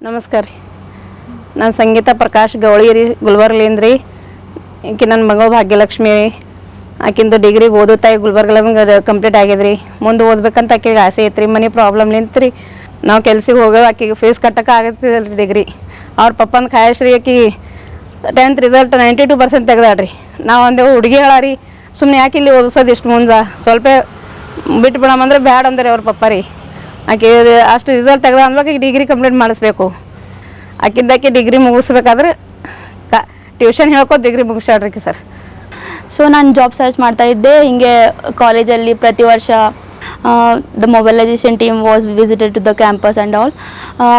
ನಮಸ್ಕಾರ ರೀ. ನಾನು ಸಂಗೀತ ಪ್ರಕಾಶ್ ಗೌಳಿ ರೀ, ಗುಲ್ಬರ್ಗ್ಲಿಂದ ರೀ. ಈಕೆ ನನ್ನ ಮಗಳು ಭಾಗ್ಯಲಕ್ಷ್ಮಿ ರೀ. ಆಕಿಂದು ಡಿಗ್ರಿ ಓದುತ್ತಾಯಿ ಗುಲ್ಬರ್ಗ್ಲಂಗೆ ಕಂಪ್ಲೀಟ್ ಆಗ್ಯದ ರೀ. ಮುಂದೆ ಓದ್ಬೇಕಂತ ಆಕೆಗೆ ಆಸೆ ಐತ್ರಿ. ಮನೆ ಪ್ರಾಬ್ಲಮ್ ನಿಂತ್ರಿ ನಾವು ಕೆಲ್ಸಕ್ಕೆ ಹೋಗೋ ಆಕೆಗೆ ಫೀಸ್ ಕಟ್ಟಕ್ಕೆ ಆಗತ್ತಿಲ್ಲ ರೀ. ಡಿಗ್ರಿ ಅವ್ರ ಪಪ್ಪನ ಖಾಯಶ್ ರೀ. ಆಕಿ 10th ರಿಸಲ್ಟ್ 92% ತೆಗ್ದಾಡ್ರಿ. ನಾವು ಅಂದೇವು ಹುಡುಗಿ ಹೇಳ ರೀ, ಸುಮ್ಮನೆ ಯಾಕೆ ಇಲ್ಲಿ ಓದಿಸೋದು ಇಷ್ಟು ಮುಂದೆ ಸ್ವಲ್ಪ ಬಿಟ್ಟು ಬಿಡಮ್ಮಂದ್ರೆ ಬ್ಯಾಡ ಅಂದ್ರೆ ಅವ್ರ ಪಪ್ಪ ರೀ. ಆಕೆ ಅಷ್ಟು ರಿಸಲ್ಟ್ ತೆಗ್ದ ಅಂದ್ಬೇಕು ಈಗ ಡಿಗ್ರಿ ಕಂಪ್ಲೀಟ್ ಮಾಡಿಸ್ಬೇಕು. ಆಕಿಂದಾಕಿ ಡಿಗ್ರಿ ಮುಗಿಸ್ಬೇಕಾದ್ರೆ ಟ್ಯೂಷನ್ ಹೇಳ್ಕೊತ ಡಿಗ್ರಿ ಮುಗಿಸ್ಯಾಡ್ರಿ ಸರ್. ಸೊ ನಾನು ಜಾಬ್ ಸರ್ಚ್ ಮಾಡ್ತಾ ಇದ್ದೆ. ಹಿಂಗೆ ಕಾಲೇಜಲ್ಲಿ ಪ್ರತಿ ವರ್ಷ the mobilisation team was visited to the campus and all.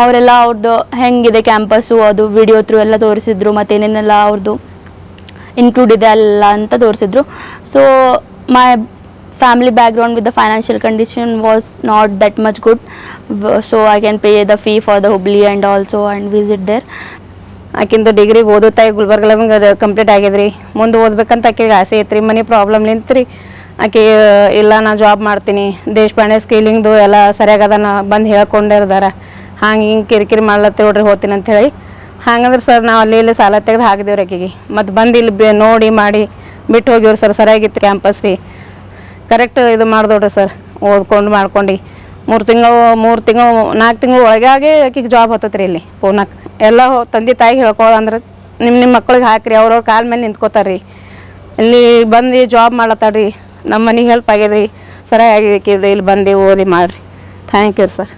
ಅವರೆಲ್ಲ ಅವ್ರದ್ದು ಹೆಂಗಿದೆ ಕ್ಯಾಂಪಸ್ಸು ಅದು ವಿಡಿಯೋ ಥ್ರೂ ಎಲ್ಲ ತೋರಿಸಿದ್ರು, ಮತ್ತು ಏನೇನೆಲ್ಲ ಅವ್ರದ್ದು ಇನ್ಕ್ಲೂಡ್ ಇದೆ ಅಲ್ಲ ಅಂತ ತೋರಿಸಿದ್ರು. So my family background with the financial condition was not that much good, so I can pay the fee for the Hubli and also and visit there. ಆಕಿಂದು ಡಿಗ್ರಿ ಓದುತ್ತಾಯಿ ಗುಲ್ಬರ್ಗ್ಲಂಗೆ ಕಂಪ್ಲೀಟ್ ಆಗ್ಯದ ರೀ. ಮುಂದೆ ಓದ್ಬೇಕಂತ ಆಕೆಗೆ ಆಸೆ ಐತ್ರಿ. ಮನೆ ಪ್ರಾಬ್ಲಮ್ ನಿಂತ್ರಿ ಆಕೆ ಇಲ್ಲ ನಾ ಜಾಬ್ ಮಾಡ್ತೀನಿ, ದೇಶಪಾಂಡೆ ಸ್ಕೀಲಿಂಗ್ದು ಎಲ್ಲ ಸರಿಯಾಗದ ನಾ ಬಂದು ಹೇಳ್ಕೊಂಡಿರ್ದಾರ, ಹಂಗೆ ಹಿಂಗೆ ಕಿರಿಕಿರಿ ಮಾಡ್ಲತ್ತಿ ನೋಡ್ರಿ ಹೋಗ್ತೀನಿ ಅಂಥೇಳಿ. ಹಂಗಂದ್ರೆ ಸರ್ ನಾವು ಅಲ್ಲಿ ಇಲ್ಲಿ ಸಾಲ ತೆಗೆದು ಹಾಕಿದೇವ್ರಿ ಆಕೆಗೆ. ಮತ್ತು ಬಂದು ಇಲ್ಲಿ ನೋಡಿ ಮಾಡಿ ಬಿಟ್ಟು ಹೋಗಿವ್ರಿ ಸರ್. ಸರಿಯಾಗಿತ್ತು ಕ್ಯಾಂಪಸ್ ರೀ. ಕರೆಕ್ಟ್ ಇದು ಮಾಡಿದೋಡ್ರಿ ಸರ್. ಓದ್ಕೊಂಡು ಮಾಡ್ಕೊಂಡು 3 ತಿಂಗಳು 4 ತಿಂಗಳು ಒಳಗಾಗಿ ಆಕಿಗೆ ಜಾಬ್ ಹತ್ತತ್ರಿ ರೀ. ಇಲ್ಲಿ ಪೂನಾಕ್ ಎಲ್ಲ ತಂದೆ ತಾಯಿಗೆ ಹೇಳ್ಕೊಳ್ಳಂದ್ರೆ ನಿಮ್ಮ ಮಕ್ಳಿಗೆ ಹಾಕಿರಿ, ಅವ್ರವ್ರ ಕಾಲ ಮೇಲೆ ನಿಂತ್ಕೋತಾರೆ ರೀ. ಇಲ್ಲಿ ಬಂದು ಜಾಬ್ ಮಾಡ್ಲತ್ತಾಡ್ರಿ. ನಮ್ಮ ಮನೆಗೆ ಹೆಲ್ಪ್ ಆಗ್ಯದ ರೀ. ಸರಿಯಾಗಿ ಇಲ್ಲಿ ಬಂದು ಓದಿ ಮಾಡಿರಿ. Thank you sir.